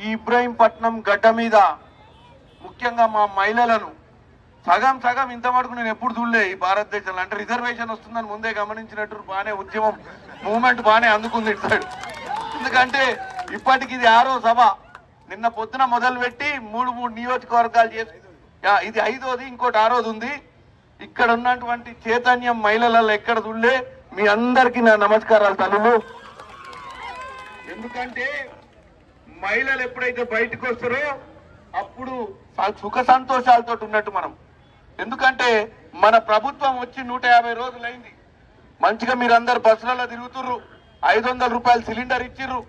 ఈ ఇబ్రహీంపట్నం గడ్డ మీద ముఖ్యంగా మా మహిళలను సగం సగం ఇంత మటుకు నేను ఎప్పుడు చూడలే ఈ భారతదేశంలో. అంటే రిజర్వేషన్ వస్తుందని ముందే గమనించినట్టు బాగానే ఉద్యమం మూవ్మెంట్ బాగానే అందుకుంది ఇటు సైడ్. ఎందుకంటే ఇప్పటికి ఇది 6వ సభ. నిన్న పొద్దున మొదలుపెట్టి మూడు నియోజకవర్గాలు చేసి ఇది 5వది, ఇంకోటి 6వది ఉంది. ఇక్కడ ఉన్నటువంటి చైతన్యం మహిళలలో ఎక్కడ చూడలే. మీ అందరికీ నా నమస్కారాలు తల్లులు. ఎందుకంటే మహిళలు ఎప్పుడైతే బయటకు వస్తారో అప్పుడు సుఖ సంతోషాలతో ఉన్నట్టు మనం. ఎందుకంటే మన ప్రభుత్వం వచ్చి 150 రోజులైంది. మంచిగా మీరందరు బస్సులలో తిరుగుతుర్రు. 500 రూపాయలు సిలిండర్ ఇచ్చిర్రు.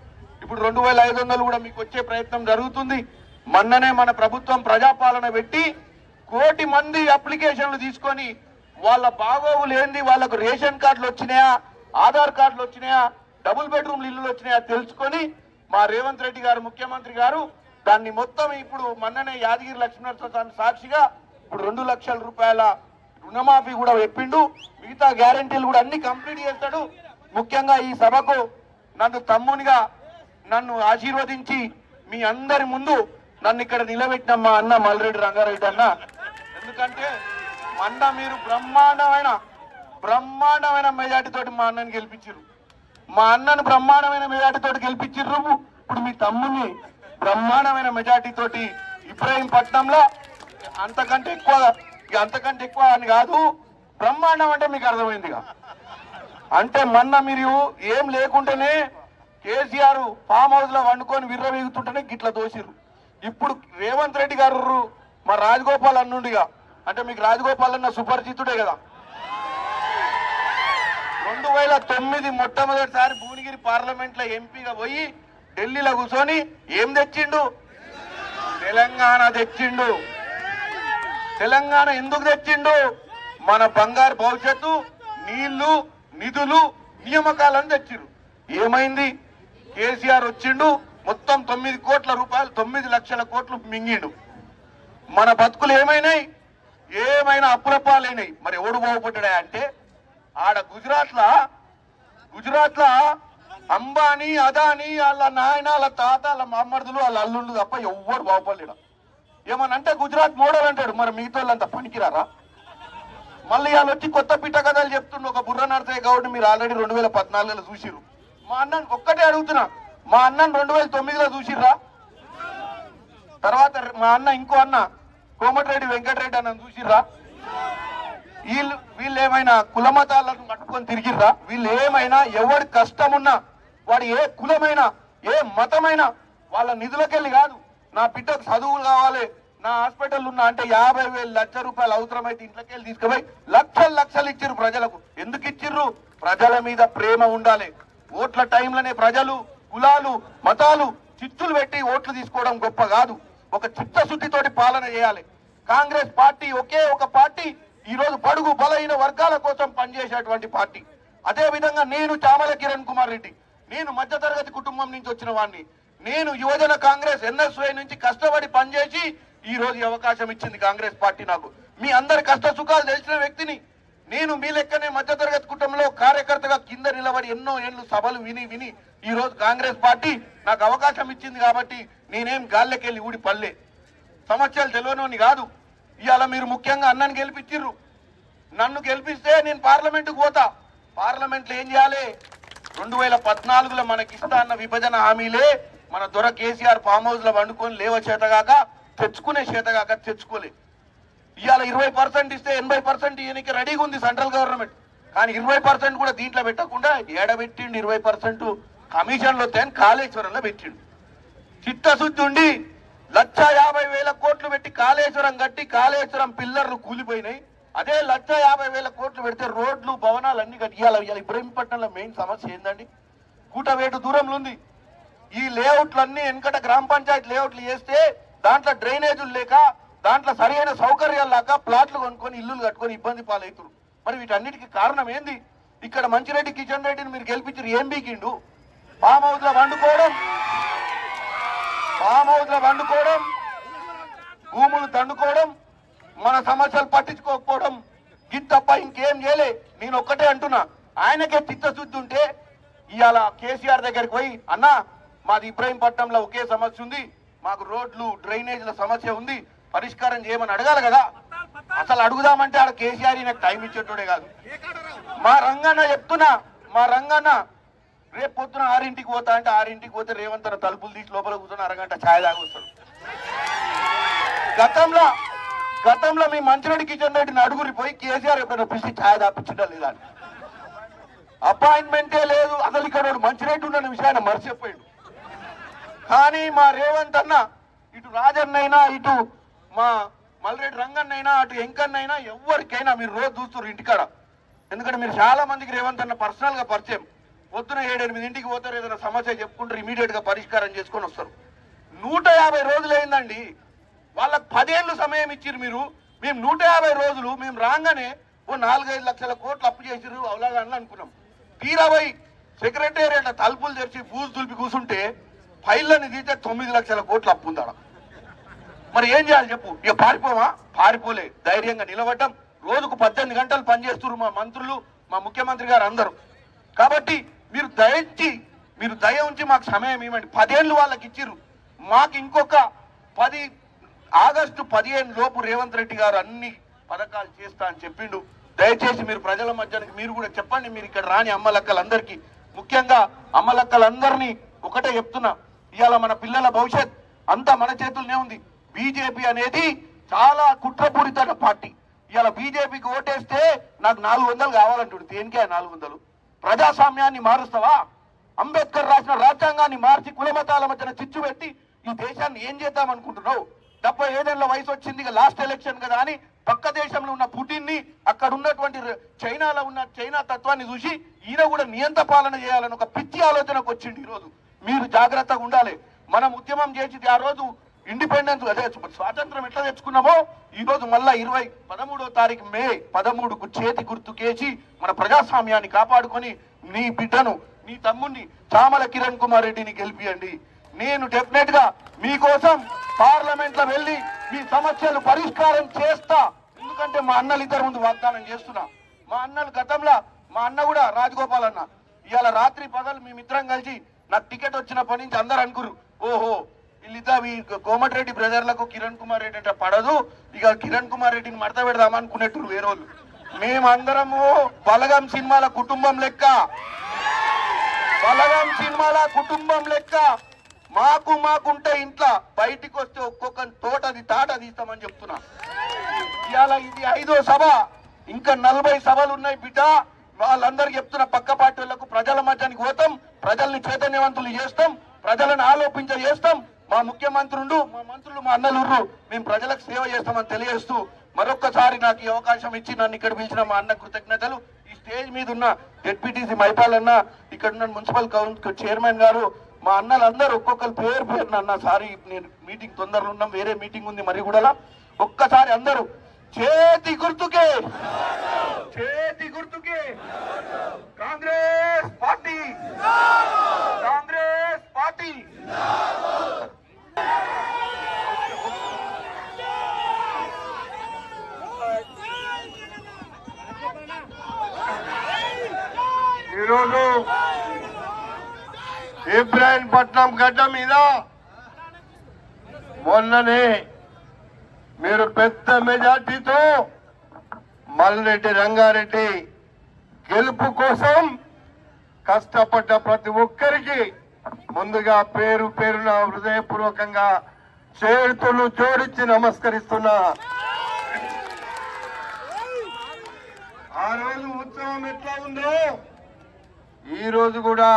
ఇప్పుడు 2500 కూడా మీకు వచ్చే ప్రయత్నం జరుగుతుంది. మొన్ననే మన ప్రభుత్వం ప్రజాపాలన పెట్టి 1 కోటి మంది అప్లికేషన్లు తీసుకొని వాళ్ళ బాగోగులు ఏంది, వాళ్ళకు రేషన్ కార్డులు వచ్చినాయా, ఆధార్ కార్డులు వచ్చినాయా, డబుల్ బెడ్రూమ్ ఇల్లులు వచ్చినాయా తెలుసుకొని మా రేవంత్ రెడ్డి గారు ముఖ్యమంత్రి గారు దాన్ని మొత్తం ఇప్పుడు మొన్ననే యాదగిరి లక్ష్మీనరసింహ సాక్షిగా ఇప్పుడు 2 లక్షల రూపాయల రుణమాఫీ కూడా చెప్పిండు. మిగతా గ్యారంటీలు కూడా అన్ని కంప్లీట్ చేస్తాడు. ముఖ్యంగా ఈ సభకు నన్ను తమ్మునిగా నన్ను ఆశీర్వదించి మీ అందరి ముందు నన్ను ఇక్కడ నిలబెట్టిన మా అన్న మల్రెడ్డి రంగారెడ్డి అన్న. ఎందుకంటే మొన్న మీరు బ్రహ్మాండమైన మెజార్టీతోటి మా అన్నని గెలిపించారు. మా అన్నను బ్రహ్మాండమైన మెజార్టీతోటి గెలిపించారు. ఇప్పుడు మీ తమ్ముని బ్రహ్మాండమైన మెజార్టీతోటి ఇబ్రహీంపట్నంలో అంతకంటే ఎక్కువ అని కాదు, బ్రహ్మాండం అంటే మీకు అర్థమైందిగా. అంటే మొన్న మీరు ఏం లేకుంటేనే కేసీఆర్ ఫామ్ హౌస్ లో వండుకొని విర్రవీగుతుంటేనే గిట్ల దోసిరు. ఇప్పుడు రేవంత్ రెడ్డి గారు మా రాజగోపాల్ అన్నుండిగా, అంటే మీకు రాజగోపాల్ అన్న సుపరిచితుడే కదా. 2009 మొట్టమొదటిసారి భువనగిరి పార్లమెంట్ లో ఎంపీగా పోయి ఢిల్లీలో కూర్చొని ఏం తెచ్చిండు? తెలంగాణ తెచ్చిండు. తెలంగాణ ఎందుకు తెచ్చిండు? మన బంగారు భవిష్యత్తు, నీళ్లు, నిధులు, నియామకాలను తెచ్చిరు. ఏమైంది? కేసీఆర్ వచ్చిండు, మొత్తం 9 కోట్ల రూపాయలు 9 లక్షల కోట్లు మింగిండు. మన బతుకులు ఏమైనా అప్పులపాలైనాయి. మరి ఎవడు బాగుపడ్డా అంటే ఆడ గుజరాత్ లా అంబానీ, అదానీ, వాళ్ళ నాయన, వాళ్ళ తాత, వాళ్ళ మామర్దులు, వాళ్ళ అల్లుళ్ళు తప్ప ఎవ్వడు బాగుపడలేడు. ఏమనంటే గుజరాత్ మోడల్ అంటాడు. మరి మిగతా వాళ్ళంతా పనికిరారా? మళ్ళీ వాళ్ళు వచ్చి కొత్త పిట్ట కథలు చెప్తుండ్రు. ఒక బుర్ర నరసయ్య గౌడ్ మీరు ఆల్రెడీ 2014లో చూసిర్రు. మా అన్నని ఒక్కటే అడుగుతున్నా, మా అన్నని 2009లో చూసిర్రా? తర్వాత మా అన్న ఇంకో అన్న కోమటిరెడ్డి వెంకటరెడ్డి అన్న చూసిర్రా? వీళ్ళు ఏమైనా కులమతాలను పట్టుకొని తిరిగిర్రా? వీళ్ళు ఏమైనా ఎవడి కష్టమున్నా వాడు ఏ కులమైనా ఏ మతమైనా వాళ్ళ నిధులకెళ్ళి కాదు, నా బిడ్డకు చదువులు కావాలి, నా హాస్పిటల్ ఉన్నా అంటే 50,000 లక్ష రూపాయలు అవసరమైతే ఇంట్లోకెళ్ళి తీసుకుపోయి లక్షలు ఇచ్చిర్రు ప్రజలకు. ఎందుకు ఇచ్చిర్రు? ప్రజల మీద ప్రేమ ఉండాలి. ఓట్ల టైంలోనే ప్రజలు కులాలు మతాలు చిచ్చులు పెట్టి ఓట్లు తీసుకోవడం గొప్ప కాదు. ఒక చిత్తశుద్ధితోటి పాలన చేయాలి. కాంగ్రెస్ పార్టీ ఒకే ఒక పార్టీ ఈ రోజు బడుగు బలహీన వర్గాల కోసం పనిచేసేటువంటి పార్టీ. అదే విధంగా నేను చామల కిరణ్ కుమార్ రెడ్డి, నేను మధ్యతరగతి కుటుంబం నుంచి వచ్చిన వాడిని. నేను యువజన కాంగ్రెస్ ఎన్ఎస్వై నుంచి కష్టపడి పనిచేసి ఈ రోజు అవకాశం ఇచ్చింది కాంగ్రెస్ పార్టీ నాకు. మీ అందరి కష్ట సుఖాలు తెలిసిన వ్యక్తిని నేను. మీ లెక్కనే మధ్యతరగతి కుటుంబంలో కార్యకర్తగా కింద నిలబడి ఎన్నో ఏళ్ళు సభలు విని ఈ రోజు కాంగ్రెస్ పార్టీ నాకు అవకాశం ఇచ్చింది. కాబట్టి నేనేం గాల్లెకెళ్ళి ఊడి పల్లె సమస్యలు తెలియనోని కాదు. ఇవాళ మీరు ముఖ్యంగా అన్నని గెలిపించిర్రు. నన్ను గెలిపిస్తే నేను పార్లమెంటుకు పోతా. పార్లమెంట్లో ఏం చేయాలి? 2014లో మనకిస్తా అన్న విభజన హామీలే మన దొర కేసీఆర్ ఫామ్ హౌస్ లో వండుకొని లేవ చేతగాక తెచ్చుకోలే. ఇవాళ 20% ఇస్తే 80% ఈయనకి రెడీగా ఉంది సెంట్రల్ గవర్నమెంట్. కానీ 20% కూడా దీంట్లో పెట్టకుండా ఏడబెట్టిండు. 20% కమిషన్లు వస్తాయని కాళేశ్వరంలో పెట్టిండు. చిత్తశుద్ధి ఉండి 1,50,000 కోట్లు పెట్టి కాళేశ్వరం కట్టి కాళేశ్వరం పిల్లర్లు కూలిపోయినాయి. అదే 1,50,000 కోట్లు పెడితే రోడ్లు భవనాలు అన్ని కట్టి ఇవాళ ఇబ్రహీంపట్నంలో మెయిన్ సమస్య ఏందండి? కూటవేటు దూరంలో ఉంది. ఈ లేఅవుట్లన్నీ వెనకట గ్రామ పంచాయతీ లేఅవుట్లు చేస్తే దాంట్లో డ్రైనేజీలు లేక దాంట్లో సరైన సౌకర్యాలు లేక ప్లాట్లు కొనుక్కొని ఇల్లులు కట్టుకొని ఇబ్బంది పాలవుతారు. మరి వీటన్నిటికీ కారణం ఏంది? ఇక్కడ మంచిరెడ్డి కిషన్ రెడ్డిని మీరు గెలిపించారు, ఏం బీకిండు? ఫామ్ హౌస్ లో వండుకోవడం, భూములు దండుకోవడం, మన సమస్యలు పట్టించుకోకపోవడం, ఇది తప్ప ఇంకేం చేయలే. నేను ఒక్కటే అంటున్నా, ఆయనకే చిత్తశుద్ధి ఉంటే ఇవాళ కేసీఆర్ దగ్గరికి పోయి, అన్నా మాది ఇబ్రహీంపట్నంలో ఒకే సమస్య ఉంది, మాకు రోడ్లు డ్రైనేజీల సమస్య ఉంది, పరిష్కారం చేయమని అడగాలి కదా. అసలు అడుగుదామంటే ఆడ కేసీఆర్ నాకు టైం ఇచ్చేటోడే కాదు. మా రంగన్న చెప్తున్నా, మా రంగన్న రేపు పొద్దున 6ంటికి పోతా అంటే 6ంటికి పోతే రేవంత్ తలుపులు తీసి లోపల కూర్చొని అరగంట ఛాయ్ తాగొస్తాడు. గతంలో మీ మంచిరెడ్డి కిషన్ రెడ్డిని అడుగురి పోయి కేసీఆర్ ఎప్పుడైనా పిలిచి ఛాయ్ తాపించడం లేదా? అపాయింట్మెంటే లేదు. అసలు ఇక్కడ మంచిరెడ్డి ఉన్న విషయాన్ని మర్చిపోయాడు. కానీ మా రేవంత్ అన్న ఇటు రాజన్న అయినా, ఇటు మా మల్రెడ్డి రంగన్నైనా, అటు ఎంకన్నైనా ఎవరికైనా మీరు రోజు చూస్తారు ఇంటికాడ. ఎందుకంటే మీరు చాలా మందికి రేవంత్ అన్న పర్సనల్ గా పరిచయం. పొద్దున 7-8 పోతారు, ఏదైనా సమస్య చెప్పుకుంటారు, ఇమీడియట్ గా పరిష్కారం చేసుకొని వస్తారు. 150 రోజులు అయిందండి. వాళ్ళకి 10 ఏళ్ళు సమయం ఇచ్చిరు మీరు. మేము 150 రోజులు మేము రాగానే ఓ 4-5 లక్షల కోట్లు అప్పు చేసిరు అవలాగాని అనుకున్నాం. తీరాబై సెక్రటేరియట్ తలుపులు తెరిచి బూజు దులిపి కూర్చుంటే ఫైళ్ళని తీస్తే 9 లక్షల కోట్లు అప్పు ఉందా. మరి ఏం చేయాలి చెప్పు? ఇక పారిపోవా? పారిపోలే, ధైర్యంగా నిలబడ్డం. రోజుకు 18 గంటలు పనిచేస్తున్నారు మా మంత్రులు, మా ముఖ్యమంత్రి గారు అందరూ. కాబట్టి మీరు దయ ఉంచి మాకు సమయం ఇవ్వండి. 10 ఏళ్ళు వాళ్ళకి ఇచ్చిర్రు, మాకు ఇంకొక ఆగస్టు 15 లోపు రేవంత్ రెడ్డి గారు అన్ని పథకాలు చేస్తా అని చెప్పిండు. దయచేసి మీరు ప్రజల మధ్యానికి మీరు కూడా చెప్పండి. మీరు ఇక్కడ రాని అమ్మలక్కలందరికీ, ముఖ్యంగా అమ్మలక్కలందరినీ ఒకటే చెప్తున్నా, ఇవాళ మన పిల్లల భవిష్యత్ అంతా మన చేతుల్లోనే ఉంది. బీజేపీ అనేది చాలా కుట్రపూరిత పార్టీ. ఇవాళ బీజేపీకి ఓటేస్తే నాకు 400 కావాలంటాడు. దేనికే 400? ప్రజాస్వామ్యాన్ని మారుస్తావా? అంబేద్కర్ రాసిన రాజ్యాంగాన్ని మార్చి కులమతాల మధ్యన చిచ్చు పెట్టి ఈ దేశాన్ని ఏం చేద్దాం అనుకుంటున్నావు? 75 ఏళ్ల వయసు వచ్చింది, లాస్ట్ ఎలక్షన్ కదా అని పక్క దేశంలో ఉన్న పుటిన్ని, అక్కడ ఉన్నటువంటి చైనాలో ఉన్న చైనా తత్వాన్ని చూసి ఈయన కూడా నియంత పాలన చేయాలని ఒక పిచ్చి ఆలోచనకు వచ్చింది. ఈరోజు మీరు జాగ్రత్తగా ఉండాలి. మనం ఉద్యమం చేసి ఆ రోజు ఇండిపెండెన్స్ అదే స్వాతంత్రం ఎట్లా తెచ్చుకున్నామో ఈ రోజు మళ్ళా 13వ తారీఖు మే 13కు చేతి గుర్తుకేసి మన ప్రజాస్వామ్యాన్ని కాపాడుకొని నీ బిడ్డను, నీ తమ్ముడిని చామల కిరణ్ కుమార్ రెడ్డిని గెలిపియండి. నేను డెఫినెట్ గా మీకోసం పార్లమెంట్ లో వెళ్ళి మీ సమస్యలు పరిష్కారం చేస్తా. ఎందుకంటే మా అన్నలు ఇద్దరు ముందు వాగ్దానం చేస్తున్నా. మా అన్నలు గతంలో, మా అన్న కూడా రాజగోపాల్ అన్న, ఇవాళ రాత్రి పగలు మేమిద్దరం కలిసి నాకు టికెట్ వచ్చినప్పటి నుంచి అందరు అనుకురు, ఓహో వీళ్ళిద్దరు కోమటిరెడ్డి బ్రదర్లకు కిరణ్ కుమార్ రెడ్డి అంటే పడదు, ఇక కిరణ్ కుమార్ రెడ్డిని మడత పెడదామనుకునేట్టు వేరే వాళ్ళు. మేమందరము బలగం సినిమాల కుటుంబం లెక్క, బలగం సినిమాల కుటుంబం లెక్క. మాకుంటే ఇంట్లో, బయటికి వస్తే ఒక్కొక్క తాట తీస్తామని చెప్తున్నా. ఇవాళ ఇది 5వ సభ, ఇంకా 40 సభలు ఉన్నాయి బిడ్డ. వాళ్ళందరికీ చెప్తున్నా, పక్క పార్టీ వాళ్లకు ప్రజల మధ్యానికి పోతాం, ప్రజల్ని చైతన్యవంతులు చేస్తాం, ప్రజలను ఆలోపించేస్తాం. మా ముఖ్యమంత్రులు, మా మంత్రులు, మా అన్నలు మేము ప్రజలకు సేవ చేస్తామని తెలియజేస్తూ మరొక్కసారి నాకు ఈ అవకాశం ఇచ్చి నన్ను ఇక్కడ పిలిచిన మా అన్న కృతజ్ఞతలు. ఈ స్టేజ్ మీద ఉన్న జెడ్పీటీసీ మైపాల్ అన్న, ఇక్కడ ఉన్న మున్సిపల్ కౌన్సిల్ చైర్మన్ గారు, మా అన్నలందరూ ఒక్కొక్కరు పేరు అన్న. సారీ, నేను మీటింగ్ తొందరలో ఉన్నాం, వేరే మీటింగ్ ఉంది మరి కూడా. ఒక్కసారి అందరూ చేతి గుర్తుకే, చేతి గుర్తుకే, కాంగ్రెస్ పార్టీ, కాంగ్రెస్ పార్టీ. ఈరోజు ఇబ్రాహీంపట్నం గడ్డ మీద మొన్ననే మీరు పెద్ద మెజార్టీతో మల్రెడ్డి రంగారెడ్డి గెలుపు కోసం కష్టపడ్డ ప్రతి ఒక్కరికి ముందుగా పేరున హృదయపూర్వకంగా చేతులు జోడించి నమస్కరిస్తున్నా. ఆ రోజు ఉత్సవం ఎట్లా ఉందో ఈ రోజు కూడా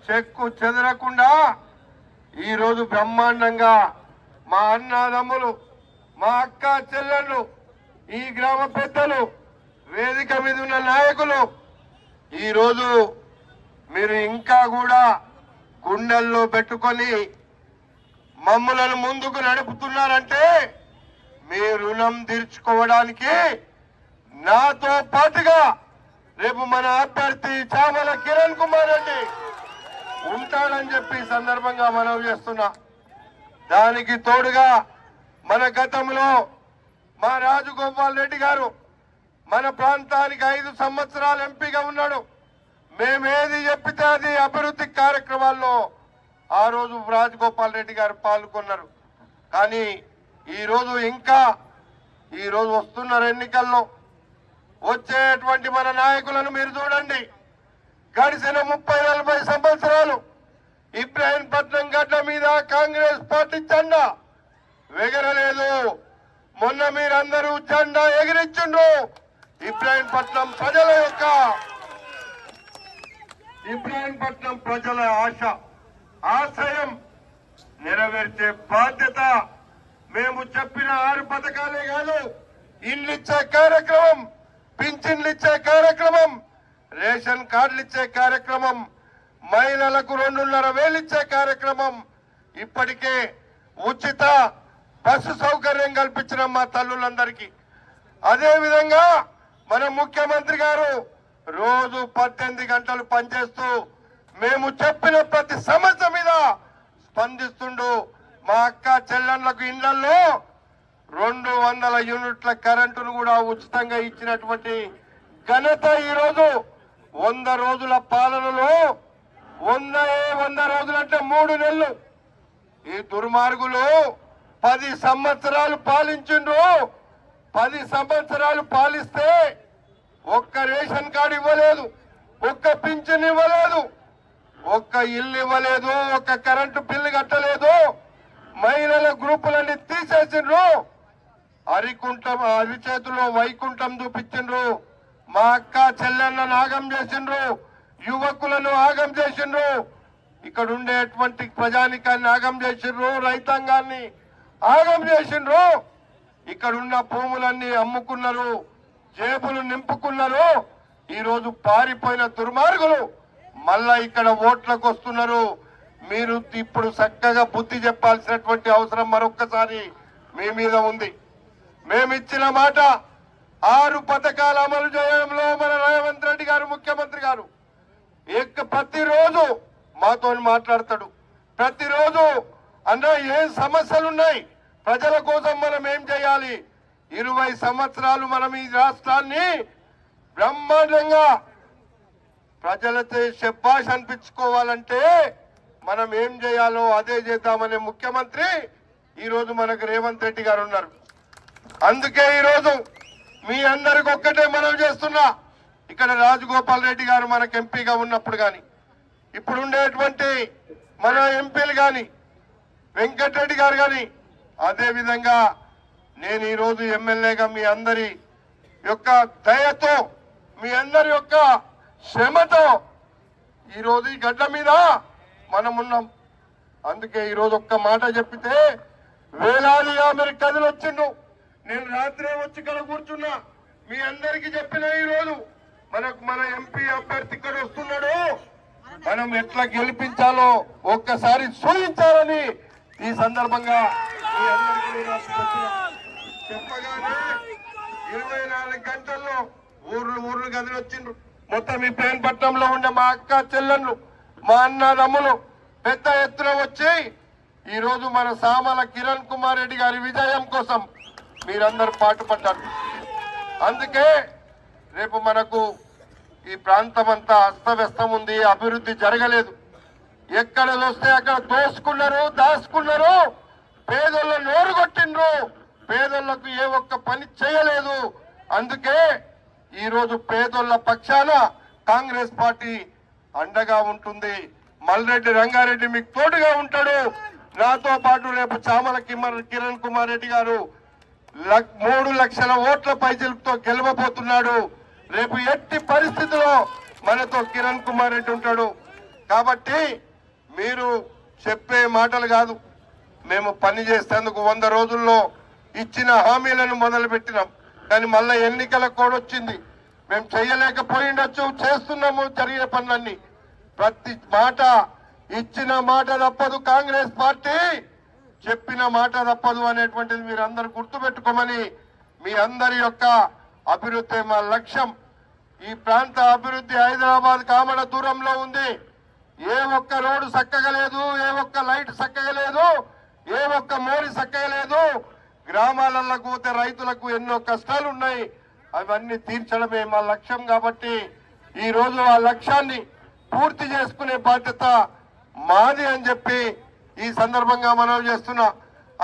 చెక్కు చెదరకుండా ఈ రోజు బ్రహ్మాండంగా మా అన్నదమ్ములు, మా అక్క చెల్లెళ్ళు, ఈ గ్రామ పెద్దలు, వేదిక మీద ఉన్న నాయకులు ఈ రోజు మీరు ఇంకా కూడా గుండెల్లో పెట్టుకొని మమ్మలను ముందుకు నడుపుతున్నారంటే మీ రుణం తీర్చుకోవడానికి నాతో పాటుగా రేపు మన అభ్యర్థి చామల కిరణ్ కుమార్ రెడ్డి ఉంటాడని చెప్పి సందర్భంగా మనవి చేస్తున్నా. దానికి తోడుగా మన గతంలో మా రాజగోపాల్ రెడ్డి గారు మన ప్రాంతానికి 5 సంవత్సరాలు ఎంపీగా ఉన్నాడు. మేమేది చెప్పితే అది అభివృద్ధి కార్యక్రమాల్లో ఆ రోజు రాజగోపాల్ రెడ్డి గారు పాల్గొన్నారు. కానీ ఈరోజు ఈరోజు వస్తున్న ఎన్నికల్లో వచ్చేటువంటి మన నాయకులను మీరు చూడండి. గడిచిన 30-40 సంవత్సరాలు ఇబ్రాహీంపట్నం గడ్డ మీద కాంగ్రెస్ పార్టీ జెండా ఎగరలేదు. మొన్న మీరందరూ జెండా ఎగిరించుండ్రు. ఇబ్రాహీంపట్నం ప్రజల ఆశయం నెరవేర్చే బాధ్యత మేము చెప్పిన 6 పథకాలే కాదు, ఇండ్లు ఇచ్చే కార్యక్రమం, పింఛన్లు ఇచ్చే కార్యక్రమం, రేషన్ కార్డులు ఇచ్చే కార్యక్రమం, మహిళలకు 2,500 ఇచ్చే కార్యక్రమం, ఇప్పటికే ఉచిత బస్సు సౌకర్యం కల్పించిన మా తల్లులందరికీ. అదేవిధంగా మన ముఖ్యమంత్రి గారు రోజు 18 గంటలు పనిచేస్తూ మేము చెప్పిన ప్రతి సమస్య మీద స్పందిస్తుండు. మా అక్క చెల్లెళ్లకు ఇళ్లలో 200 యూనిట్ల కరెంటును కూడా ఉచితంగా ఇచ్చినటువంటి ఘనత ఈరోజు 100 రోజుల పాలనలో 100 రోజులంటే 3 నెలలు ఈ దుర్మార్గులు 10 సంవత్సరాలు పాలించిండ్రు. 10 సంవత్సరాలు పాలిస్తే ఒక్క రేషన్ కార్డు ఇవ్వలేదు, ఒక్క పింఛన్ ఇవ్వలేదు, ఒక్క ఇల్లు ఇవ్వలేదు, ఒక్క కరెంటు బిల్లు కట్టలేదు. మహిళల గ్రూపులన్నీ తీసేసిండ్రు. అరిచేతిలో వైకుంఠం చూపించిండ్రు. మా అక్క చెల్లెళ్ళను ఆగం చేసిండ్రు, యువకులను ఆగం చేసిండ్రు, ఇక్కడ ఉండేటువంటి ప్రజానికాన్ని ఆగం చేసిండ్రు, రైతాంగాన్ని ఆగం చేసిండ్రు. ఇక్కడ ఉన్న భూములన్నీ అమ్ముకున్నారు, జేబులు నింపుకున్నారు. ఈరోజు పారిపోయిన దుర్మార్గులు మళ్ళా ఇక్కడ ఓట్లకు వస్తున్నారు. మీరు ఇప్పుడు చక్కగా బుద్ధి చెప్పాల్సినటువంటి అవసరం మరొక్కసారి మీ మీద ఉంది. మేమిచ్చిన మాట 6 పథకాలు అమలు చేయడంలో మన రేవంత్ రెడ్డి గారు ముఖ్యమంత్రి గారు ప్రతిరోజు మాతో మాట్లాడతాడు. ప్రతిరోజు అన్నా ఏం సమస్యలున్నాయి, ప్రజల కోసం మనం ఏం చేయాలి, 20 సంవత్సరాలు మనం ఈ రాష్ట్రాన్ని బ్రహ్మాండంగా ప్రజలతో శబ్బాష్ అనిపించుకోవాలంటే మనం ఏం చేయాలో అదే చేద్దామనే ముఖ్యమంత్రి ఈరోజు మనకు రేవంత్ రెడ్డి గారు ఉన్నారు. అందుకే ఈరోజు మీ అందరికి ఒక్కటే మనం చేస్తున్నా, ఇక్కడ రాజగోపాల్ రెడ్డి గారు మనకు ఎంపీగా ఉన్నప్పుడు కానీ, ఇప్పుడు ఉండేటువంటి మన ఎంపీలు కానీ, వెంకటరెడ్డి గారు కానీ, అదేవిధంగా నేను ఈరోజు ఎమ్మెల్యేగా మీ అందరి యొక్క దయతో, మీ అందరి యొక్క శ్రమతో ఈరోజు ఈ గడ్డ మీద మనం ఉన్నాం. అందుకే ఈరోజు ఒక్క మాట చెప్పితే వేలాదిగా మీరు కథలు వచ్చిండు. నేను రాత్రే వచ్చి ఇక్కడ కూర్చున్నా, మీ అందరికీ చెప్పిన ఈరోజు మన ఎంపీ అభ్యర్థి ఇక్కడ వస్తున్నాడు, మనం ఎట్లా గెలిపించాలో ఒక్కసారి చూపించాలని ఈ సందర్భంగా మీ అందరికీ చెప్పగానే 24 గంటల్లో ఊర్లు కదిలి వచ్చిండ్రు. మొత్తం ఈ ప్రేమపట్నంలో ఉండే మా అక్క చెల్లెళ్ళు, మా అన్నదమ్ములు పెద్ద ఎత్తున వచ్చి ఈరోజు మన సామల కిరణ్ కుమార్ రెడ్డి గారి విజయం కోసం మీరందరూ పాటుపడ్డారు. అందుకే రేపు మనకు ఈ ప్రాంతం అంతా అస్తవ్యస్తం ఉంది, అభివృద్ధి జరగలేదు. ఎక్కడ వస్తే అక్కడ దోసుకున్నారు, దాచుకున్నారు, పేదోళ్ళ నోరు కొట్టిండ్రు, పేదోళ్లకు ఏ ఒక్క పని చేయలేదు. అందుకే ఈరోజు పేదోళ్ల పక్షాన కాంగ్రెస్ పార్టీ అండగా ఉంటుంది. మల్రెడ్డి రంగారెడ్డి మీకు తోడుగా ఉంటాడు. నాతో పాటు రేపు చామల కిరణ్ కుమార్ రెడ్డి గారు 3 లక్షల ఓట్ల పైచలతో గెలవబోతున్నాడు. రేపు ఎట్టి పరిస్థితిలో మనతో కిరణ్ కుమార్ రెడ్డి ఉంటాడు. కాబట్టి మీరు చెప్పే మాటలు కాదు, మేము పని చేసేందుకు 100 రోజుల్లో ఇచ్చిన హామీలను మొదలు పెట్టినాం. కానీ మళ్ళా ఎన్నికల కోడ్ వచ్చింది, మేము చేయలేకపోయిండొచ్చు, చేస్తున్నాము జరిగే పనులన్నీ. ప్రతి మాట ఇచ్చిన మాట తప్పదు, కాంగ్రెస్ పార్టీ చెప్పిన మాట తప్పదు అనేటువంటిది మీరు అందరూ గుర్తుపెట్టుకోమని, మీ అందరి యొక్క అభివృద్ధి మా లక్ష్యం. ఈ ప్రాంత అభివృద్ధి హైదరాబాద్ కామడ దూరంలో ఉంది. ఏ ఒక్క రోడ్డు చక్కగా లేదు, ఏ ఒక్క లైట్ చక్కగా లేదు, ఏ ఒక్క మోరి చక్కగా లేదు. గ్రామాలలో పోతే రైతులకు ఎన్నో కష్టాలు ఉన్నాయి, అవన్నీ తీర్చడమే మా లక్ష్యం. కాబట్టి ఈ రోజు ఆ లక్ష్యాన్ని పూర్తి చేసుకునే బాధ్యత మాది అని చెప్పి ఈ సందర్భంగా మనం చేస్తున్నా.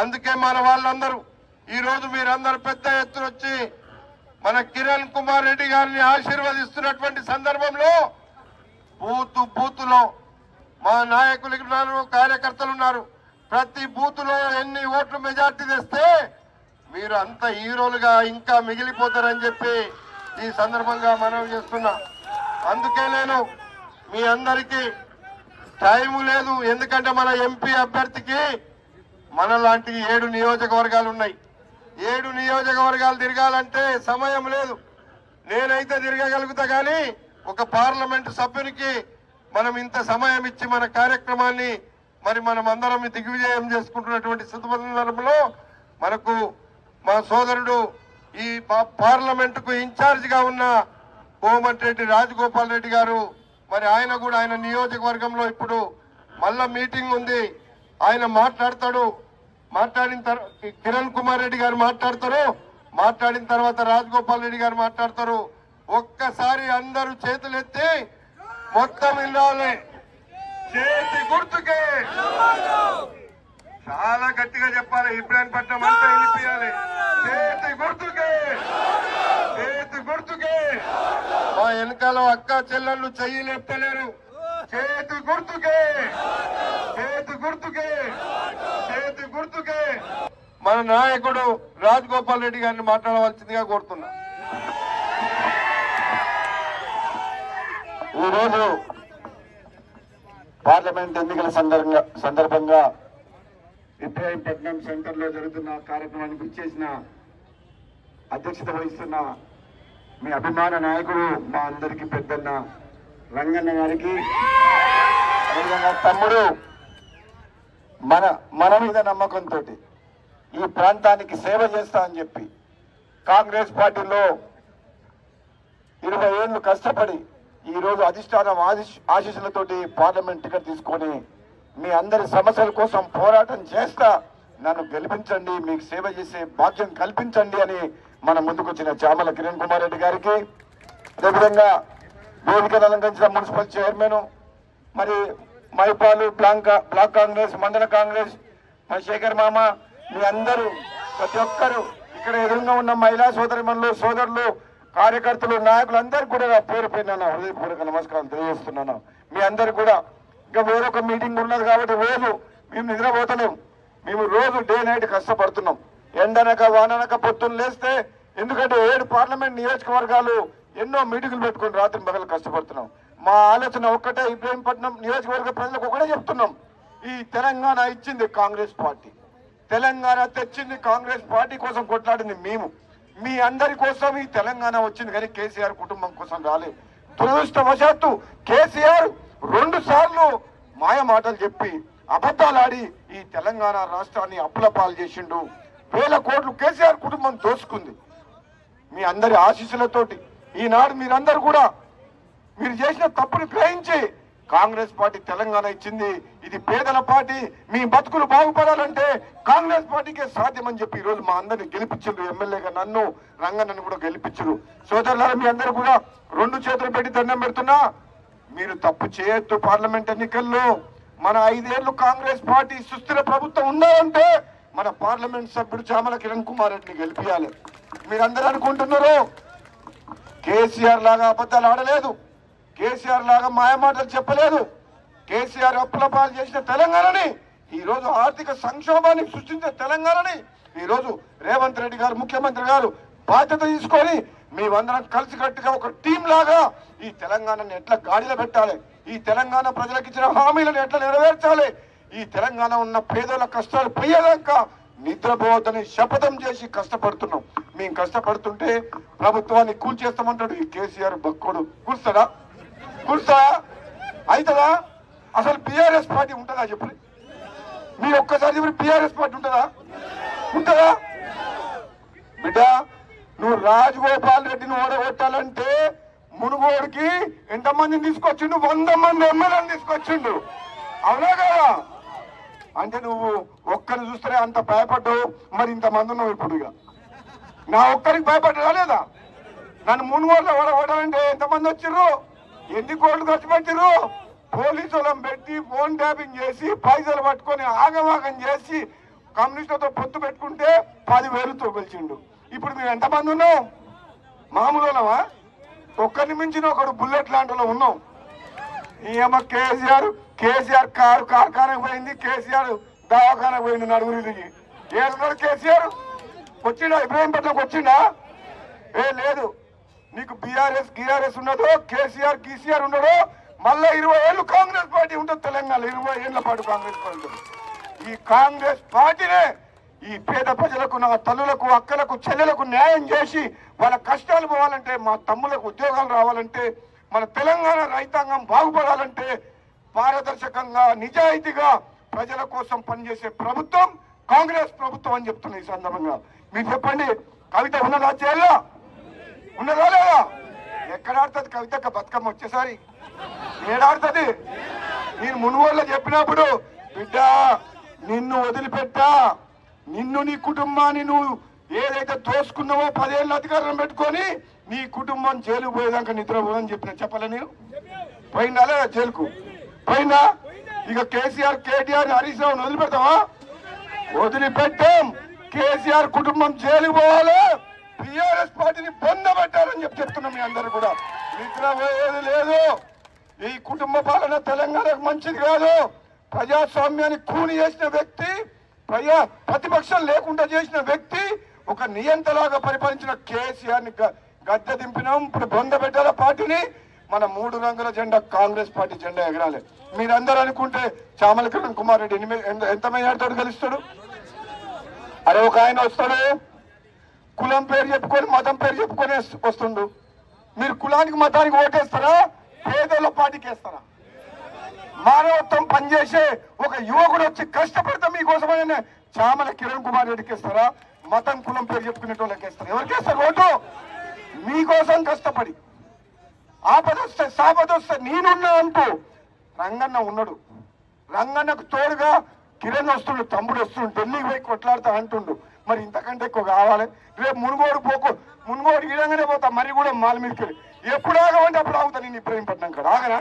అందుకే మన వాళ్ళందరూ ఈ రోజు మీరందరూ పెద్ద ఎత్తున వచ్చి మన కిరణ్ కుమార్ రెడ్డి గారిని ఆశీర్వదిస్తున్నటువంటి సందర్భంలో బూతులో మా నాయకులు ఉన్నారు, కార్యకర్తలు ఉన్నారు. ప్రతి బూతులో ఎన్ని ఓట్లు మెజార్టీ తెస్తే మీరు అంత హీరోలుగా ఇంకా మిగిలిపోతారని చెప్పి ఈ సందర్భంగా మనవి చేస్తున్నా. అందుకే నేను మీ అందరికీ టైం లేదు, ఎందుకంటే మన ఎంపీ అభ్యర్థికి మన లాంటి 7 నియోజకవర్గాలు ఉన్నాయి. 7 నియోజకవర్గాలు తిరగాలంటే సమయం లేదు. నేనైతే తిరగగలుగుతా, కానీ ఒక పార్లమెంటు సభ్యునికి మనం ఇంత సమయం ఇచ్చి మన కార్యక్రమాన్ని మనం అందరం దిగ్విజయం చేసుకుంటున్నటువంటి సందర్భంలో మనకు మా సోదరుడు ఈ పార్లమెంటుకు ఇన్ఛార్జ్ గా ఉన్న కోమటిరెడ్డి రాజగోపాల్ రెడ్డి గారు, ఆయన కూడా ఆయన నియోజకవర్గంలో ఇప్పుడు మళ్ళా మీటింగ్ ఉంది. ఆయన మాట్లాడతాడు. మాట్లాడిన తర్వాత కిరణ్ కుమార్ రెడ్డి గారు మాట్లాడతారు. మాట్లాడిన తర్వాత రాజగోపాల్ రెడ్డి గారు మాట్లాడతారు. ఒక్కసారి అందరూ చేతులెత్తి మొత్తం ఇల్లాలి. చేతి గుర్తుకే చాలా గట్టిగా చెప్పాలి. ఇబ్రాహీంపట్నం అంతా వెళ్ళిపోయాలి. చేతి గుర్తుకే, చేతి గుర్తుకే. మా వెనకాల అక్క చెల్లెళ్ళు చెయ్యి లేపలేరు. చేతి గుర్తుకే, చేతి గుర్తుకే, చేతి గుర్తుకే. మన నాయకుడు రాజగోపాల్ రెడ్డి గారిని మాట్లాడవలసిందిగా కోరుతున్నా. ఈరోజు పార్లమెంట్ ఎన్నికల సందర్భంగా ఇబ్రాహీంపట్నం సెంటర్ లో జరుగుతున్న కార్యక్రమానికి ఇచ్చేసిన అధ్యక్షత వహిస్తున్న మీ అభిమాన నాయకుడు, మా అందరికీ పెద్దన్న రంగన్న గారికి, అదేవిధంగా తమ్ముడు మన మీద నమ్మకంతో ఈ ప్రాంతానికి సేవ చేస్తా అని చెప్పి కాంగ్రెస్ పార్టీలో 20 ఏళ్లు కష్టపడి ఈ రోజు అధిష్టానం ఆశీస్సులతోటి పార్లమెంట్ టికెట్ తీసుకొని మీ అందరి సమస్యల కోసం పోరాటం చేస్తా, నన్ను గెలిపించండి, మీకు సేవ చేసే భాగ్యం కల్పించండి అని మన ముందుకొచ్చిన చామల కిరణ్ కుమార్ రెడ్డి గారికి, అదేవిధంగా వేదికను అలంకరించిన మున్సిపల్ చైర్మన్, మరి మైపాలు బ్లాక్ కాంగ్రెస్, మండల కాంగ్రెస్, మన శేఖర్ మామ, మీ అందరూ ప్రతి ఒక్కరు ఇక్కడ ఎదురుగా ఉన్న మహిళా సోదరులు, కార్యకర్తలు, నాయకులు అందరికీ కూడా పేరు పేరున హృదయపూర్వక నమస్కారం తెలియజేస్తున్నాను. మీ అందరు కూడా ఇంకా వేరొక మీటింగ్ ఉన్నది కాబట్టి రోజు మేము నిద్రపోతలేము. మేము రోజు డే నైట్ కష్టపడుతున్నాం. ఎండనక వాననక పొద్దున్న లేస్తే, ఎందుకంటే 7 పార్లమెంట్ నియోజకవర్గాలు ఎన్నో మీటింగులు పెట్టుకుని రాత్రి పగలు కష్టపడుతున్నాం. మా ఆలోచన ఒక్కటే, ఇబ్రాహీంపట్నం నియోజకవర్గ ప్రజలకు ఒకటే చెప్తున్నాం, ఈ తెలంగాణ ఇచ్చింది కాంగ్రెస్ పార్టీ, తెలంగాణ తెచ్చింది కాంగ్రెస్ పార్టీ కోసం కొట్లాడింది మేము. మీ అందరి కోసం ఈ తెలంగాణ వచ్చింది, కానీ కేసీఆర్ కుటుంబం కోసం రాలేదు. దురదృష్టవశాత్తు కేసీఆర్ 2 సార్లు మాయ మాటలు చెప్పి అబద్ధాలాడి ఈ తెలంగాణ రాష్ట్రాన్ని అప్పుల పాలు చేసిండు. 1000 కోట్లు కేసీఆర్ కుటుంబం దోచుకుంది. మీ అందరి ఆశీస్సులతోటి ఈనాడు మీరందరూ కూడా మీరు చేసిన తప్పును గ్రహించి కాంగ్రెస్ పార్టీ తెలంగాణ ఇచ్చింది, ఇది పేదల పార్టీ, మీ బతుకులు బాగుపడాలంటే కాంగ్రెస్ పార్టీకే సాధ్యమని చెప్పి ఈరోజు మా అందరిని గెలిపించారు. ఎమ్మెల్యేగా నన్ను, రంగన్నను కూడా గెలిపించారు. సోదరులారా, మీ అందరూ కూడా 2 చేతులు పెట్టి దండం పెడుతున్నా, మీరు తప్పు చేయొద్దు. పార్లమెంట్ ఎన్నికల్లో మన 5 ఏళ్లు కాంగ్రెస్ పార్టీ సుస్థిర ప్రభుత్వం ఉండాలంటే మన పార్లమెంట్ సభ్యుడు చామల కిరణ్ కుమార్ రెడ్డిని గెలిపించాలి. మీరందరూ అనుకుంటున్నారు కేసీఆర్ లాగా అబద్ధాలు ఆడలేదు, కేసీఆర్ లాగా మాయమాటలు చెప్పలేదు. కేసీఆర్ అప్పుల పాలు చేసిన తెలంగాణని, ఈ రోజు ఆర్థిక సంక్షోభాన్ని సృష్టించిన తెలంగాణని ఈ రోజు రేవంత్ రెడ్డి గారు ముఖ్యమంత్రి గారు బాధ్యత తీసుకొని మేమందరం కలిసికట్టుగా ఒక టీం లాగా ఈ తెలంగాణని ఎట్లా గాడిలో పెట్టాలి, ఈ తెలంగాణ ప్రజలకు ఇచ్చిన హామీలను ఎట్లా నెరవేర్చాలి, ఈ తెలంగాణ ఉన్న పేదల కష్టాలు పోయేదాకా నిద్రపోవద్దని శపథం చేసి కష్టపడుతున్నాం. మేము కష్టపడుతుంటే ప్రభుత్వాన్ని కూల్చేస్తామంటాడు ఈ కేసీఆర్ బక్కోడు. కూల్స్తాడా? అవుతుందా? అసలు బీఆర్ఎస్ పార్టీ ఉంటుందా చెప్పు? మీ ఒక్కసారి చెప్పి బీఆర్ఎస్ పార్టీ ఉంటుందా? బిడ్డ, నువ్వు రాజగోపాల్ రెడ్డిని ఓడగొట్టాలంటే మునుగోడుకి ఎంతమందిని తీసుకొచ్చిండు? 100 మంది ఎమ్మెల్యేని తీసుకొచ్చిండు. అవునా కదా? అంటే నువ్వు ఒక్కరిని చూస్తేనే అంత భయపడ్డావు, మరి ఇంతమంది ఉన్నావు. ఇప్పుడు ఇక నా ఒక్కరికి భయపడ్డా లేదా? నన్ను మునుగోడులో ఓడగొట్టాలంటే ఎంతమంది వచ్చిర్రు? ఎన్ని కోట్లు ఖర్చు పెట్టిర్రు? పోలీసు వాళ్ళని పెట్టి ఫోన్ ట్యాపింగ్ చేసి పైసలు పట్టుకొని ఆగమాగం చేసి కమ్యూనిస్టులతో పొత్తు పెట్టుకుంటే 10,000తో గెలిచిండు. ఇప్పుడు మేము ఎంతమంది ఉన్నాం? మామూలు ఉన్నామా? ఒక్కరిని మించిన ఒకడు బుల్లెట్ లాంటిలో ఉన్నాం. ఏమో కేసీఆర్ కార్ఖానకు పోయింది, కేసీఆర్ దవాఖానకు పోయింది నడుగురు దిగి. ఏడున్నాడు కేసీఆర్? వచ్చిండా? ఇబ్రాహీంపట్నంకి వచ్చిండా? లేదు. నీకు బీఆర్ఎస్ ఉన్నదో, కేసీఆర్ ఉండడో, మళ్ళా 20 ఏళ్ళు కాంగ్రెస్ పార్టీ ఉంటుంది తెలంగాణ. 20 ఏళ్ల పాటు కాంగ్రెస్ పార్టీ ఉంటుంది. ఈ కాంగ్రెస్ పార్టీనే ఈ పేద ప్రజలకు, నా తల్లులకు, అక్కలకు, చెల్లెలకు న్యాయం చేసి వాళ్ళ కష్టాలు పోవాలంటే, మా తమ్ములకు ఉద్యోగాలు రావాలంటే, మన తెలంగాణ రైతాంగం బాగుపడాలంటే పారదర్శకంగా నిజాయితీగా ప్రజల కోసం పనిచేసే ప్రభుత్వం కాంగ్రెస్ ప్రభుత్వం అని చెప్తున్నా. ఈ సందర్భంగా మీరు చెప్పండి, కవిత ఉన్నదా? జైల్లో ఉన్నదా లేదా? ఎక్కడ ఆడుతుంది కవిత? బతుకమ్మ వచ్చేసారి ఏడాడుతుంది? నేను మునుగోళ్ళ చెప్పినప్పుడు, బిడ్డ నిన్ను వదిలిపెట్టా, నిన్ను నీ కుటుంబాన్ని నువ్వు ఏదైతే దోసుకున్నావో 10 ఏళ్ళ అధికారం పెట్టుకొని నీ కుటుంబం జైలు పోయేదాకా నిద్రపోదని చెప్పిన. చెప్పలే నేను? పోయిందా లేదా? జైలుకు పోయిందా? ఇక కేసీఆర్, కేటీఆర్, హరీష్ రావుని వదిలిపెడతావా? వదిలిపెట్టాం. కేసీఆర్ కుటుంబం జైలు పోవాలి, టీఆర్ఎస్ పార్టీని పొందబెట్టాలని చెప్తున్నాం. మీ అందరూ కూడా నిద్రపోయేది లేదు. ఈ కుటుంబ పాలన తెలంగాణకు మంచిది కాదు. ప్రజాస్వామ్యాన్ని కూని చేసిన వ్యక్తి, ప్రతిపక్షం లేకుండా చేసిన వ్యక్తి, ఒక నియంతలాగా పరిపాలించిన కేసీఆర్ ని గద్దె దింపినాం. ఇప్పుడు పొందబెట్టాల పార్టీని. మన 3 రంగుల జెండా కాంగ్రెస్ పార్టీ జెండా ఎగరాలి. మీరందరూ అనుకుంటే చామల కిరణ్ కుమార్ రెడ్డి ఎంత మేయాడుతాడు గెలుస్తాడు? అరే ఒక ఆయన వస్తాడు, కులం పేరు చెప్పుకొని, మతం పేరు చెప్పుకొని వస్తుండు. మీరు కులానికి, మతానికి ఓటేస్తారా? పేదోళ్ళ పార్టీకి వేస్తారా? మానవత్వం పనిచేసే ఒక యువకుడు వచ్చి కష్టపడతాం మీకోసమైనా చామల కిరణ్ కుమార్ రెడ్డికి ఇస్తారా? మతం, కులం పేరు చెప్పుకునేటోళ్ళకి ఇస్తారా? ఎవరికి వేస్తారు ఓటు? మీకోసం కష్టపడి ఆపదొస్తే సాపదొస్తే నేనున్నా అంటూ రంగన్న ఉన్నాడు. రంగన్నకు తోడుగా కిరణ్ వస్తుండు, తమ్ముడు వస్తుండు, ఢిల్లీకి పోయి కొట్లాడుతా అంటుండు. మరి ఇంతకంటే ఎక్కువ కావాలి? రేపు మునుగోడు ఈడంగానే పోతా, మరి కూడా మాల మీదకి ఎప్పుడు ఆగమంటే అప్పుడు ఆగుతా. నేను ఇబ్రాహీంపట్నం కాడ ఆగనా?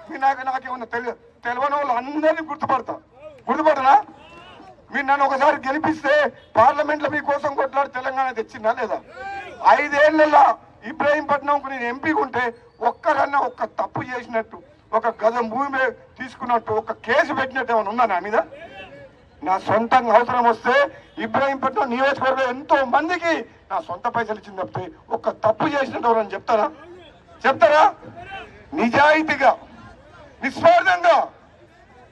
మీరు నాకేమన్నా తెలియని వాళ్ళు అందరినీ గుర్తుపడనా? మీరు నన్ను ఒకసారి గెలిపిస్తే పార్లమెంట్ లో మీకోసం కొట్లాడి తెలంగాణ తెచ్చిందా లేదా? 5 ఏళ్లలో ఇబ్రాహీంపట్నంకు నేను ఎంపీగా ఉంటే ఒక్కరన్నా ఒక్క తప్పు చేసినట్టు, ఒక గజం భూమి తీసుకున్నట్టు, ఒక కేసు పెట్టినట్టు ఏమైనా ఉందా నా మీద? నా సొంతంగా అవసరం వస్తే ఇబ్రాహీంపట్నం నియోజకవర్గం ఎంతో మందికి నా సొంత పైసలు ఇచ్చింది తప్పితే ఒక్క తప్పు చేసినట్టు ఎవరని చెప్తారా? నిజాయితీగా, నిస్వార్థంగా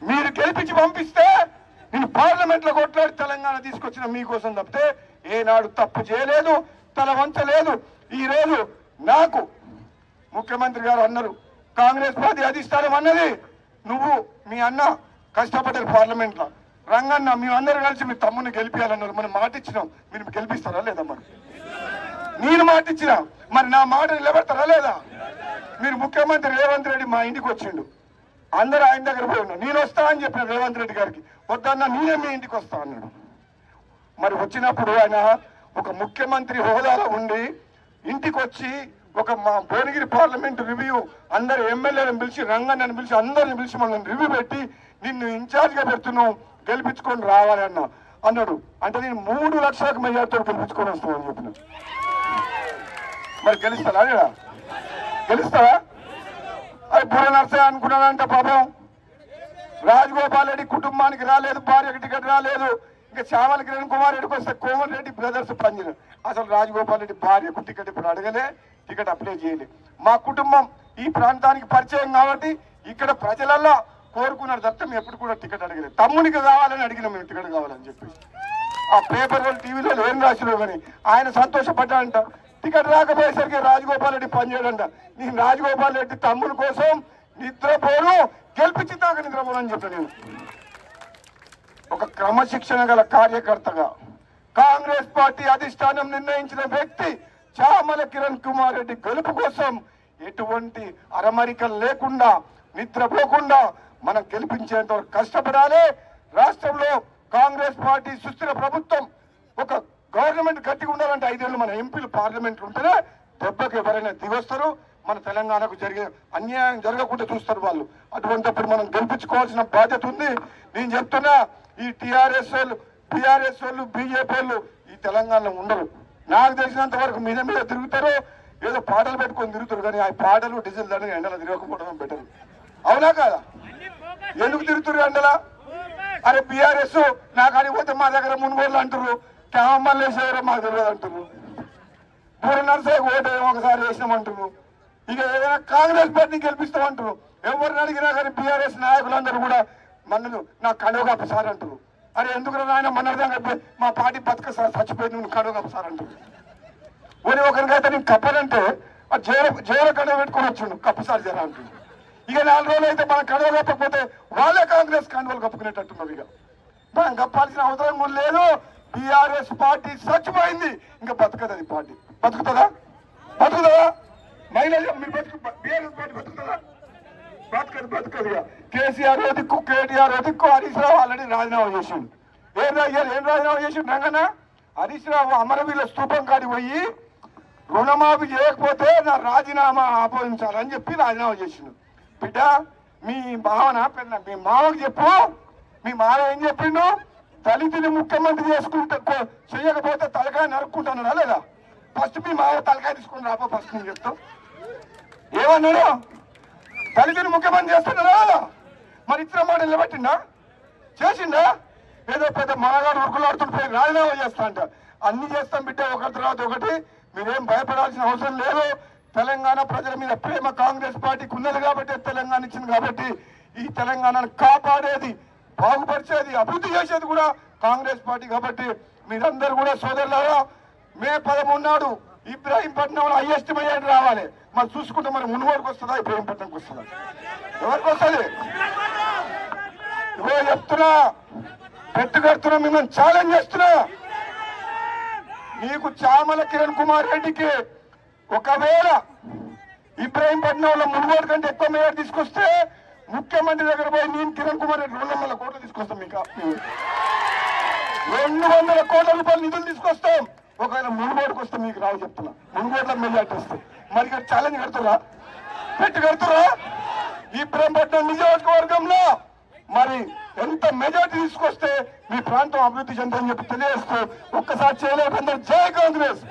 మీరు గెలిపించి పంపిస్తే నేను పార్లమెంట్ లో కొట్లాడి తెలంగాణ తీసుకొచ్చిన మీకోసం తప్పితే ఏనాడు తప్పు చేయలేదు, తల వంచలేదు. ఈ రోజు నాకు ముఖ్యమంత్రి గారు అన్నారు, కాంగ్రెస్ పార్టీ అధిష్టానం అన్నది, నువ్వు మీ అన్న కష్టపడ్డారు పార్లమెంట్ లో, రంగన్న మేమందరూ కలిసి మీ తమ్ముని గెలిపించాలన్నారు. మనం మాట ఇచ్చినాం, మీరు గెలిపిస్తారా లేదా? మరి నేను మాట ఇచ్చినా, మరి నా మాట నిలబెడతారా లేదా? మీరు ముఖ్యమంత్రి రేవంత్ రెడ్డి మా ఇంటికి వచ్చిండు, అందరూ ఆయన దగ్గర పోయి ఉన్నారు. నేను వస్తా అని చెప్పిన రేవంత్ రెడ్డి గారికి, వద్దన్నా నేనే మీ ఇంటికి వస్తా అన్నాడు. మరి వచ్చినప్పుడు ఆయన ఒక ముఖ్యమంత్రి హోదాలో ఉండి ఇంటికి వచ్చి ఒక మా భువనగిరి పార్లమెంట్ రివ్యూ అందరు ఎమ్మెల్యేలను పిలిచి, రంగన్నని పిలిచి, అందరిని పిలిచి మనల్ని రివ్యూ పెట్టి నిన్ను ఇన్ఛార్జ్గా పెడుతున్నావు, గెలిపించుకొని రావాలి అన్నాడు. అంటే నేను 3 లక్షలకు మెజార్టీతో గెలిపించుకొని వస్తామని చెప్పిన. మరి గెలుస్తారా? అది బుర్ర నర్సయ్య అనుకున్నాడంట పాపం. రాజగోపాల్ రెడ్డి కుటుంబానికి రాలేదు, భార్యకి టికెట్ రాలేదు. ఇంకా చామల కిరణ్ కుమార్ రెడ్డికి వస్తే కోమల్ రెడ్డి బ్రదర్స్ పనిచేయరు. అసలు రాజగోపాల్ రెడ్డి భార్యకు టికెట్ ఇప్పుడు అడగలే, టికెట్ అప్లై చేయలే. మా కుటుంబం ఈ ప్రాంతానికి పరిచయం కాబట్టి ఇక్కడ ప్రజలల్లో కోరుకున్నారు తప్ప మేము ఎప్పుడు కూడా టికెట్ అడగలేదు. తమ్మునికి కావాలని అడిగినాం మేము టికెట్ కావాలని చెప్పేసి. ఆ పేపర్లో టీవీలో ఏం రాసినా కానీ ఆయన సంతోషపడ్డాడంట. టికెట్ రాకపోయేసరికి రాజగోపాల్ రెడ్డి పనిచేయడంట. నేను రాజగోపాల్ రెడ్డి తమ్ముని కోసం నిద్రపోను, గెలిపించి దాకా నిద్రపోను అని చెప్పాను. నేను ఒక క్రమశిక్షణ గల కార్యకర్తగా కాంగ్రెస్ పార్టీ అధిష్టానం నిర్ణయించిన వ్యక్తి చామల కిరణ్ కుమార్ రెడ్డి గెలుపు కోసం ఎటువంటి అరమరికలు లేకుండా, నిద్రపోకుండా మనం గెలిపించేంత వరకు కష్టపడాలి. రాష్ట్రంలో కాంగ్రెస్ పార్టీ సుస్థిర ప్రభుత్వం, ఒక గవర్నమెంట్ గట్టిగా ఉండాలంటే 5 ఏళ్ళు మన ఎంపీలు పార్లమెంట్ ఉంటేనే దెబ్బకి ఎవరైనా దిగొస్తారు. మన తెలంగాణకు జరిగే అన్యాయం జరగకుండా చూస్తారు వాళ్ళు. అటువంటిప్పుడు మనం గెలిపించుకోవాల్సిన బాధ్యత ఉంది. నేను చెప్తున్నా, ఈ టీఆర్ఎస్ టీఆర్ఎస్ వాళ్ళు బీజేపీ వాళ్ళు ఈ తెలంగాణలో ఉండరు. నాకు తెలిసినంత వరకు మీద మీద తిరుగుతారు, ఏదో పాటలు పెట్టుకొని తిరుగుతారు. కానీ ఆ పాటలు డీజిల్ దండ ఎండలో తిరగకపోవడం బెటర్. అవునా కాదా? ఎందుకు తిరుగుతారు ఎండలా? అరే బీఆర్ఎస్ నాకు అడిగిపోతే మా దగ్గర మున్గోళ్ళు అంటారు, క్యామల్ వేసేవారో మాకు తెలియదు అంటారు, పూర నర్సే ఓటు ఒకసారి వేసినామంటారు. ఇక ఏదైనా కాంగ్రెస్ పార్టీని గెలిపిస్తామంటారు. ఎవరిని అడిగినా కానీ బీఆర్ఎస్ నాయకులందరూ కూడా మన్ను నాకు కడువగప్ప సార్ అంటారు. అరే ఎందుకు నాయన మన మా పార్టీ బతుక సార్ చచ్చిపోయింది నువ్వు కడువగప్ప సార్ అంటారు. ఓరి ఒకరికైతే నేను కప్పనంటే ఆ జైలు కడువ పెట్టుకొని వచ్చిండు కప్పసారి జర అంటుంది. ఇక 4 రోజులు అయితే మనం కడువ కప్పకపోతే వాళ్ళే కాంగ్రెస్ కండువలు కప్పుకునేటట్టున్నారు. ఇక మనం కప్పాల్సిన అవసరం కూడా లేదు. బీఆర్ఎస్ పార్టీ చచ్చిపోయింది, ఇంకా బతకదు అది పార్టీ. బతుకుతుందా? బతుకుతుందా? మహిళలు మీరు బీఆర్ఎస్ పార్టీ బతుకుతుందా? బతకదు. ఇక కేసీఆర్ దిక్కు, కేటీఆర్ దిక్కు, హరీష్ రావు ఆల్రెడీ రాజీనామా చేసిండు. ఏం రాజీనామా చేసిండు రంగన్న? హరీష్ రావు అమరవీల స్తూపం కాడికి పోయి రుణమాఫీ చేయకపోతే నా రాజీనామా ఆపోదించాలని చెప్పి రాజీనామా చేసిండు. బిడ్డ మీ భావన పెద్ద మీ మామకు చెప్పు. మీ మామ ఏం చెప్పిండు? దళితుని ముఖ్యమంత్రి చేయకపోతే తలకాయ నరుక్కుంటున్నాడా లేదా? ఫస్ట్ మీ మామ తలకాయ తీసుకుని రాపో ఫస్ట్ నేను చెప్తావు. ఏమన్నాడు? దళితుని ముఖ్యమంత్రి చేస్తున్నాడా లేదా? మరి ఇచ్చిన మాట నిలబెట్టిండా? చేసిండా? ఏదో పెద్ద మాగాడు ఉరుకులాడుతుంటే రాజీనామా చేస్తా అంట. అన్ని చేస్తాం బిడ్డ, ఒకటి తర్వాత ఒకటి. మీరేం భయపడాల్సిన అవసరం లేదు. తెలంగాణ ప్రజల మీద ప్రేమ కాంగ్రెస్ పార్టీకి ఉన్నది కాబట్టి తెలంగాణ ఇచ్చింది కాబట్టి ఈ తెలంగాణను కాపాడేది, బాగుపరిచేది, అభివృద్ధి చేసేది కూడా కాంగ్రెస్ పార్టీ కాబట్టి మీరందరూ కూడా సోదరులారా మే 13 నాడు ఇబ్రాహీంపట్నంలో హైయెస్ట్ మెజారిటీ రావాలి. మరి చూసుకుంటే మరి మునుగోడుకు వస్తుందా, ఇబ్రాహీంపట్నంకి వస్తుందా? ఎవరికి వస్తుంది? ఇవో చెప్తున్నా, పెట్టు కడుతున్నా, మిమ్మల్ని ఛాలెంజ్ చేస్తున్నా. నీకు చామల కిరణ్ కుమార్ రెడ్డికి ఒకవేళ ఇబ్రాహీంపట్నంలో మునుగోడు కంటే ఎక్కువ మేయర్ తీసుకొస్తే ముఖ్యమంత్రి దగ్గర పోయి నేను కిరణ్ కుమార్ రెడ్డి 200 కోట్లు తీసుకొస్తాం. మీకు 200 కోట్ల రూపాయలు నిధులు తీసుకొస్తాం. ఒకవేళ మునుగోడుకు వస్తే మీకు రావు చెప్తున్నా. మునుగోడులో మెజార్టీ వస్తే మరి ఇక్కడ ఛాలెంజ్ కడుతురా, పెట్టి కడుతురా. ఇబ్రాహీంపట్నం నియోజకవర్గంలో మరి ఎంత మెజార్టీ తీసుకొస్తే మీ ప్రాంతం అభివృద్ధి చెందని చెప్పి తెలియజేస్తూ ఒక్కసారి చేయలేదు. అందరూ జై కాంగ్రెస్.